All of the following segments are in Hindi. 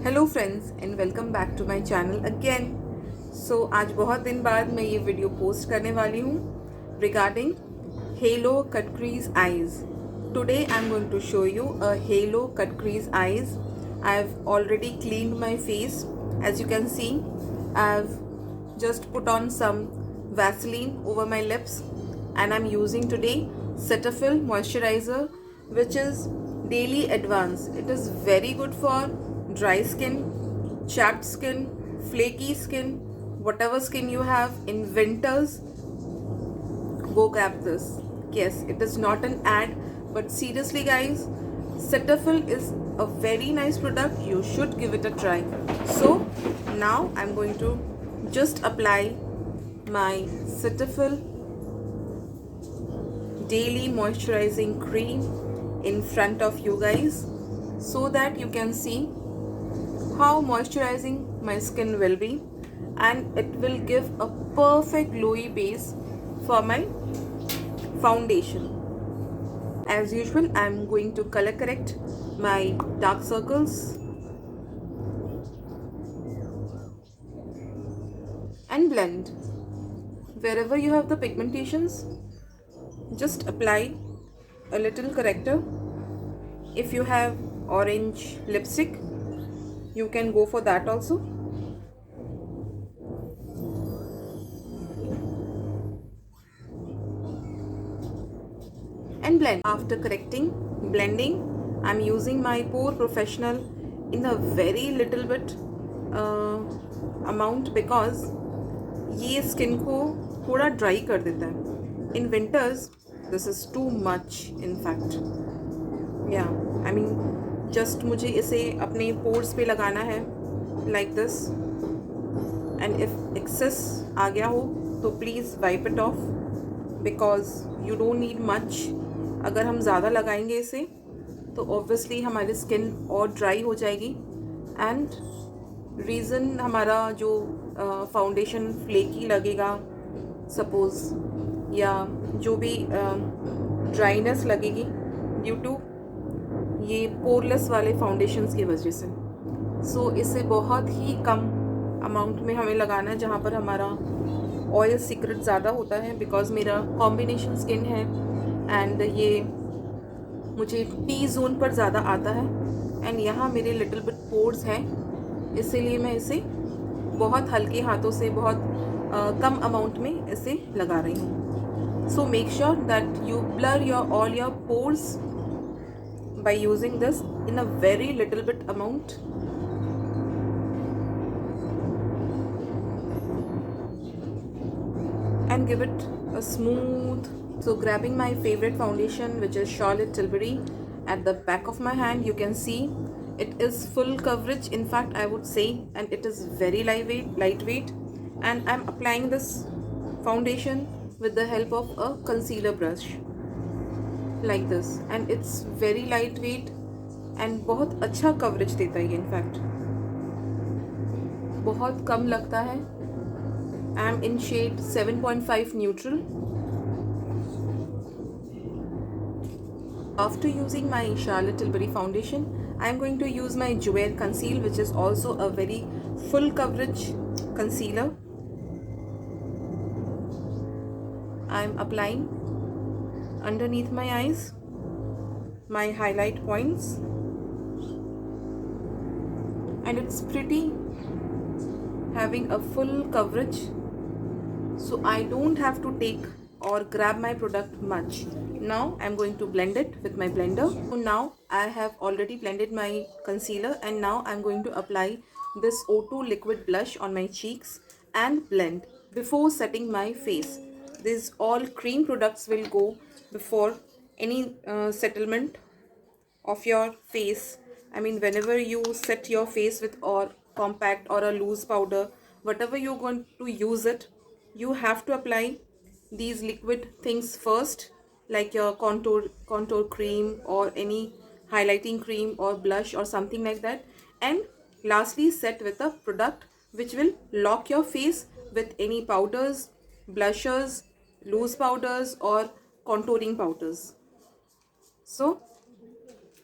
Hello friends and welcome back to my channel again. So आज बहुत दिन बाद मैं ये वीडियो पोस्ट करने वाली हूँ regarding halo cut crease eyes. Today I am going to show you a halo cut crease eyes. I have already cleaned my face. As you can see, I have just put on some Vaseline over my lips and I'm using today Cetaphil moisturizer, which is daily advance. It is very good for dry skin, chapped skin, flaky skin, whatever skin you have in winters. Go grab this. Yes, it is not an ad, but seriously guys, Cetaphil is a very nice product. You should give it a try. So now I'm going to just apply my Cetaphil daily moisturizing cream in front of you guys, so that you can see how moisturizing my skin will be, and it will give a perfect glowy base for my foundation. As usual, I am going to color correct my dark circles and blend. Wherever you have the pigmentations, just apply a little corrector. If you have orange lipstick, you can go for that also. And blend. After correcting, blending, I'm using my Pore Professional in a very little bit amount, because ये स्किन को थोड़ा ड्राई कर देता है. In winters this is too much in fact. या आई मीन जस्ट मुझे इसे अपने पोर्स पे लगाना है like this, and if excess आ गया हो तो please wipe it off, because you don't need much. अगर हम ज़्यादा लगाएंगे इसे तो ऑब्वियसली हमारी स्किन और ड्राई हो जाएगी, एंड रीज़न हमारा जो फाउंडेशन फ्लेकी लगेगा सपोज़, या जो भी ड्राइनेस लगेगी ड्यू टू ये पोरलेस वाले फाउंडेशंस की वजह से. सो इसे बहुत ही कम अमाउंट में हमें लगाना है, जहाँ पर हमारा ऑयल सीक्रेट ज़्यादा होता है, बिकॉज मेरा कॉम्बिनेशन स्किन है एंड ये मुझे टी जोन पर ज़्यादा आता है, एंड यहाँ मेरे लिटिल बिट पोर्स हैं, इसीलिए मैं इसे बहुत हल्के हाथों से बहुत कम अमाउंट में इसे लगा रही हूँ. So make sure that you blur your all your pores by using this in a very little bit amount. And give it a smooth. So grabbing my favorite foundation, which is Charlotte Tilbury, at the back of my hand you can see it is full coverage, in fact I would say, and it is very lightweight, and I'm applying this foundation with the help of a concealer brush like this, and it's very lightweight and बहुत अच्छा कवरेज देता है. इनफैक्ट बहुत कम लगता है. I am in shade 7.5 neutral. After using my Charlotte Tilbury foundation, I am going to use my Jouer Conceal, which is also a very full coverage concealer. I am applying underneath my eyes, my highlight points, and it's pretty having a full coverage, so I don't have to take or grab my product much. Now I'm going to blend it with my blender. So now I have already blended my concealer, and now I'm going to apply this O2 liquid blush on my cheeks and blend before setting my face. These all cream products will go before any settlement of your face. I mean, whenever you set your face with or compact or a loose powder, whatever you're going to use it, you have to apply these liquid things first, like your contour cream or any highlighting cream or blush or something like that, and lastly set with a product which will lock your face with any powders, blushers, loose powders or contouring powders. So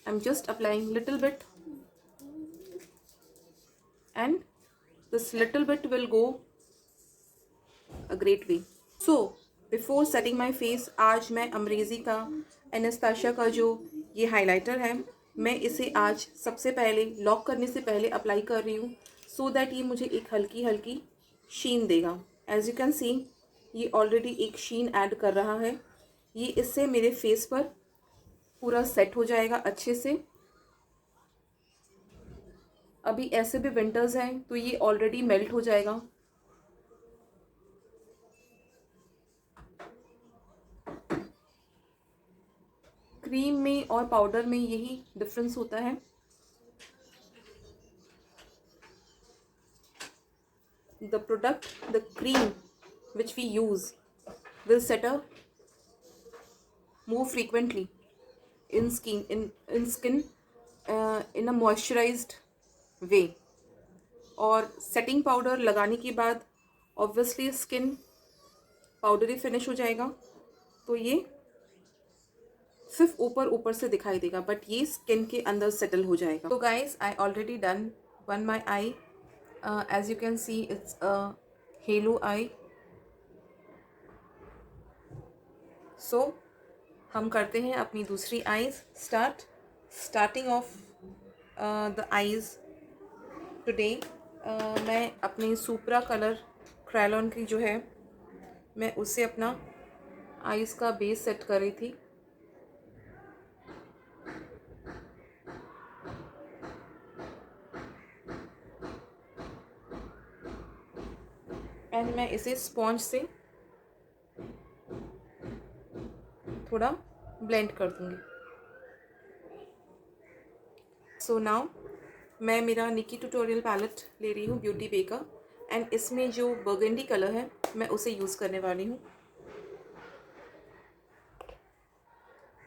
I'm just applying little bit this little bit will go a great way. So before setting my face, आज मैं अमरेजी का एनास्टेशिया का जो ये हाइलाइटर है, मैं इसे आज सबसे पहले लॉक करने से पहले अप्लाई कर रही हूँ, सो दैट ये मुझे एक हल्की हल्की शीन देगा. एज यू कैन सी, ये ऑलरेडी एक शीन ऐड कर रहा है. ये इससे मेरे फेस पर पूरा सेट हो जाएगा अच्छे से. अभी ऐसे भी विंटर्स हैं तो ये ऑलरेडी मेल्ट हो जाएगा. क्रीम में और पाउडर में यही डिफरेंस होता है. The product, the cream which we use will settle more frequently in skin in a moisturized way. और सेटिंग पाउडर लगाने के बाद ऑब्वियसली स्किन पाउडरी फिनिश हो जाएगा, तो ये सिर्फ ऊपर ऊपर से दिखाई देगा, बट ये स्किन के अंदर सेटल हो जाएगा. तो guys, I already done one my eye. As you can see, it's a halo eye. So हम करते हैं अपनी दूसरी eyes starting of the eyes today. मैं अपनी सुपरा कलर क्रायलॉन की जो है, मैं उससे अपना आईज का बेस सेट कर रही थी. एंड मैं इसे स्पॉन्ज से थोड़ा ब्लेंड कर दूंगी. सो नाउ मैं मेरा निकी ट्यूटोरियल पैलेट ले रही हूँ ब्यूटी बे का, एंड इसमें जो बर्गंडी कलर है मैं उसे यूज़ करने वाली हूँ.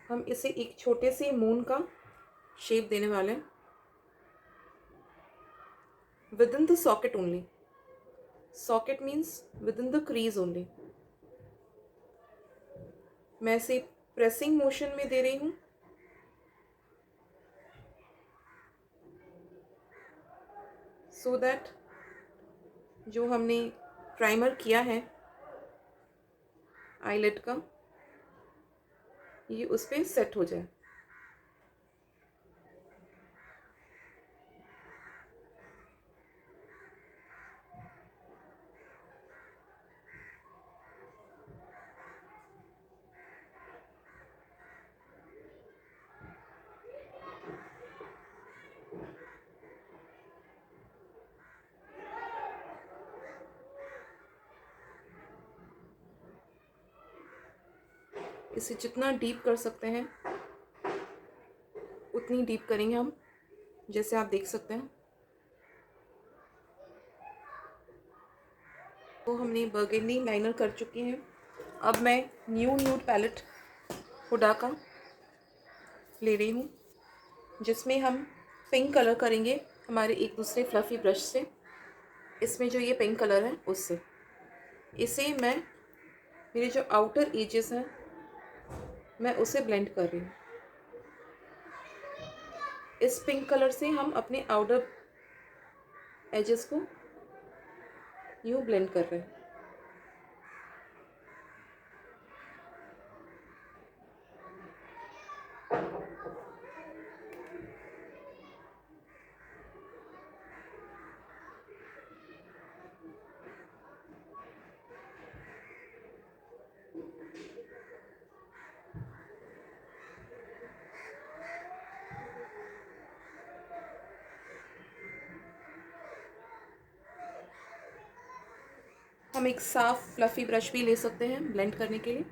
हम इसे एक छोटे से मून का शेप देने वाले हैं with in the socket only. Socket means with in the crease only. मैं इसे प्रेसिंग मोशन में दे रही हूँ. सो दैट जो हमने प्राइमर किया है आईलेट का, ये उस पर सेट हो जाए. इसे जितना डीप कर सकते हैं उतनी डीप करेंगे हम, जैसे आप देख सकते हैं. तो हमने बर्गेंडी लाइनर कर चुके हैं. अब मैं न्यूड पैलेट हुडा का ले रही हूँ, जिसमें हम पिंक कलर करेंगे हमारे एक दूसरे फ्लफ़ी ब्रश से. इसमें जो ये पिंक कलर है उससे इसे मैं मेरे जो आउटर एजेस हैं मैं उसे ब्लेंड कर रही हूँ. इस पिंक कलर से हम अपने आउटर एजेस को यूँ ब्लेंड कर रहे हैं. हम एक साफ फ्लफ़ी ब्रश भी ले सकते हैं ब्लेंड करने के लिए.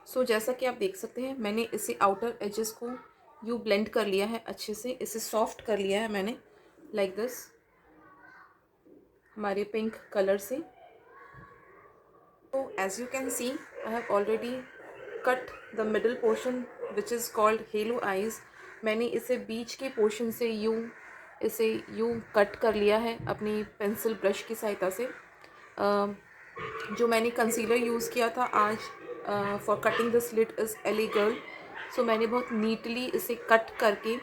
सो जैसा कि आप देख सकते हैं, मैंने इसे आउटर एजेस को यूँ ब्लेंड कर लिया है अच्छे से. इसे सॉफ्ट कर लिया है मैंने लाइक दिस हमारे पिंक कलर से. तो as you can see, I have already cut the middle portion which is called halo eyes. मैंने इसे बीच के पोर्शन से इसे यूँ कट कर लिया है अपनी पेंसिल ब्रश की सहायता से. जो मैंने कंसीलर यूज़ किया था आज for cutting the slit is ally girl. So मैंने बहुत नीटली इसे कट करके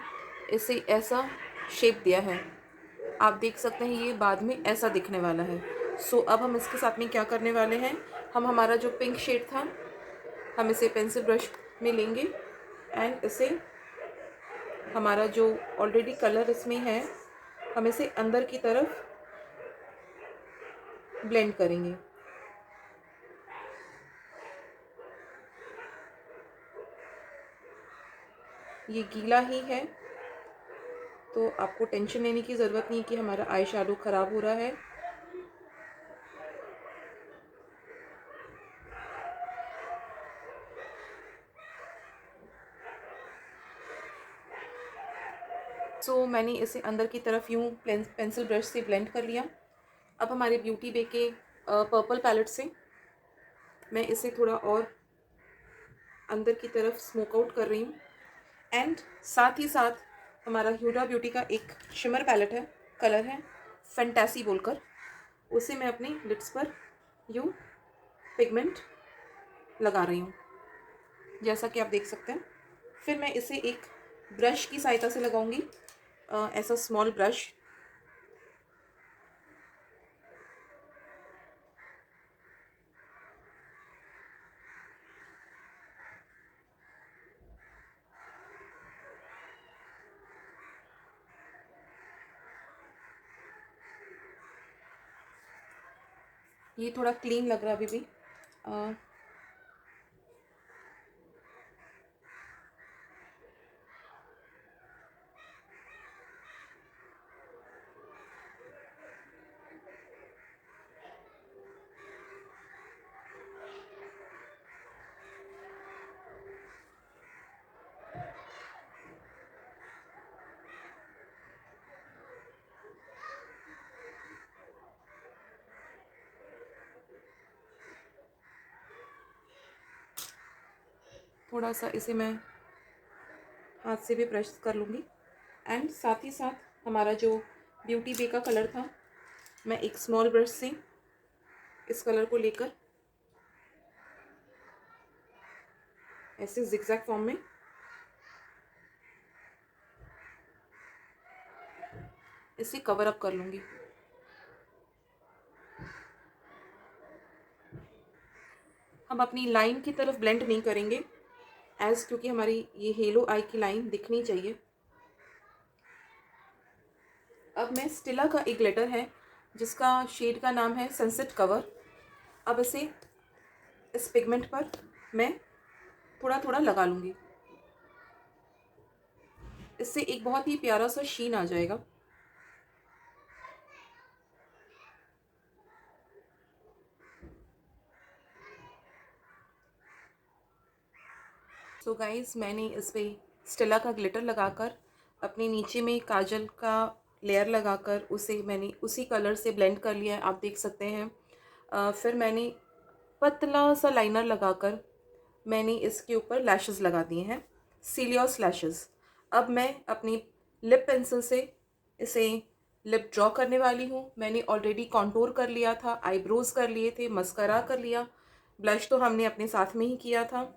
इसे ऐसा शेप दिया है। आप देख सकते हैं ये बाद में ऐसा दिखने वाला है। सो अब हम इसके साथ में क्या करने वाले हैं, हम हमारा जो पिंक शेड था हम इसे पेंसिल ब्रश में लेंगे एंड इसे हमारा जो ऑलरेडी कलर इसमें है हम इसे अंदर की तरफ ब्लेंड करेंगे। ये गीला ही है तो आपको टेंशन लेने की ज़रूरत नहीं कि हमारा आई शैडो ख़राब हो रहा है। सो मैंने इसे अंदर की तरफ यूँ पेंसिल ब्रश से ब्लेंड कर लिया। अब हमारे ब्यूटी बे के पर्पल पैलेट से मैं इसे थोड़ा और अंदर की तरफ स्मोक आउट कर रही हूँ एंड साथ ही साथ हमारा ह्यूडा ब्यूटी का एक शिमर पैलेट है, कलर है फैंटेसी बोलकर, उसे मैं अपने लिप्स पर यूँ पिगमेंट लगा रही हूँ जैसा कि आप देख सकते हैं। फिर मैं इसे एक ब्रश की सहायता से लगाऊंगी, ऐसा स्मॉल ब्रश। ये थोड़ा क्लीन लग रहा है अभी भी। थोड़ा सा इसे मैं हाथ से भी ब्रश कर लूँगी एंड साथ ही साथ हमारा जो ब्यूटी बे का कलर था मैं एक स्मॉल ब्रश से इस कलर को लेकर ऐसे जिगजैग फॉर्म में इसे कवर अप कर लूँगी। हम अपनी लाइन की तरफ ब्लेंड नहीं करेंगे क्योंकि हमारी ये हेलो आई की लाइन दिखनी चाहिए। अब मैं स्टिला का एक ग्लिटर है जिसका शेड का नाम है सनसेट कवर। अब इसे इस पिगमेंट पर मैं थोड़ा थोड़ा लगा लूँगी, इससे एक बहुत ही प्यारा सा शीन आ जाएगा। सो गाइस मैंने इस पर स्टेला का ग्लिटर लगाकर अपने नीचे में काजल का लेयर लगाकर उसे मैंने उसी कलर से ब्लेंड कर लिया है, आप देख सकते हैं। फिर मैंने पतला सा लाइनर लगाकर मैंने इसके ऊपर लैशेस लगा दिए हैं, सीलियस लैशेस। अब मैं अपनी लिप पेंसिल से इसे लिप ड्रॉ करने वाली हूँ। मैंने ऑलरेडी कॉन्टूर कर लिया था, आईब्रोज कर लिए थे, मस्करा कर लिया, ब्लश तो हमने अपने साथ में ही किया था,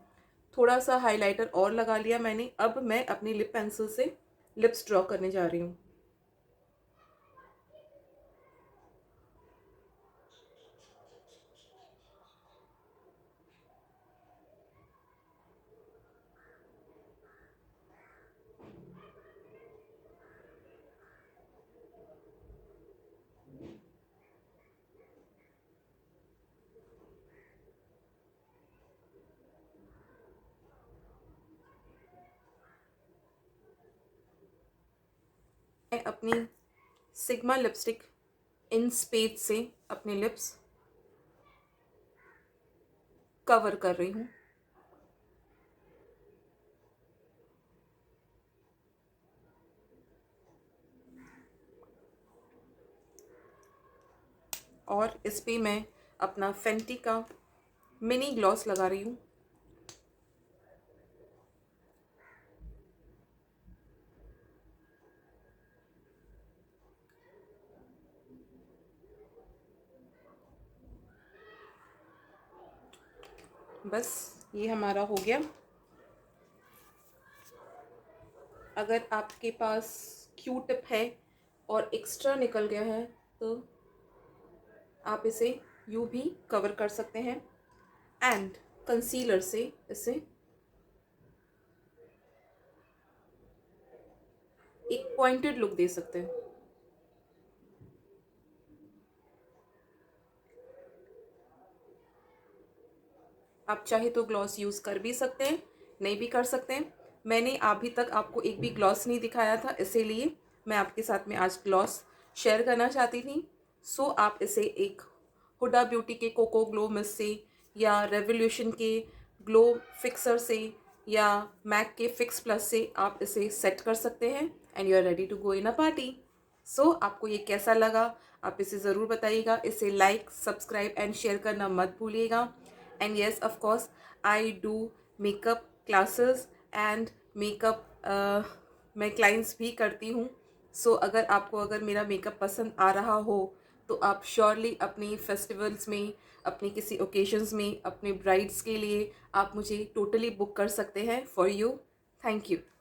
थोड़ा सा हाइलाइटर और लगा लिया मैंने। अब मैं अपनी लिप पेंसिल से लिप्स ड्रॉ करने जा रही हूँ। मैं अपनी सिग्मा लिपस्टिक इन स्पेड से अपने लिप्स कवर कर रही हूँ। और इस पे मैं अपना फेंटी का मिनी ग्लॉस लगा रही हूँ। बस ये हमारा हो गया। अगर आपके पास क्यू टिप है और एक्स्ट्रा निकल गया है तो आप इसे यूँ भी कवर कर सकते हैं एंड कंसीलर से इसे एक पॉइंटेड लुक दे सकते हैं। आप चाहे तो ग्लॉस यूज़ कर भी सकते हैं, नहीं भी कर सकते हैं। मैंने अभी तक आपको एक भी ग्लॉस नहीं दिखाया था, इसीलिए मैं आपके साथ में आज ग्लॉस शेयर करना चाहती थी। सो आप इसे एक हुडा ब्यूटी के कोको ग्लो मिस्ट से या रेवोल्यूशन के ग्लो फिक्सर से या मैक के फिक्स प्लस से आप इसे सेट कर सकते हैं and you are ready to go in a party. So आपको ये कैसा लगा आप इसे ज़रूर बताइएगा। इसे लाइक, सब्सक्राइब एंड शेयर करना मत भूलिएगा। And yes, of course I do makeup classes and makeup मैं क्लाइंट्स भी करती हूँ। सो अगर मेरा मेकअप पसंद आ रहा हो तो आप श्योरली अपनी फेस्टिवल्स में, अपने किसी ओकेजन्स में, अपने ब्राइड्स के लिए आप मुझे टोटली बुक कर सकते हैं फॉर यू। Thank you.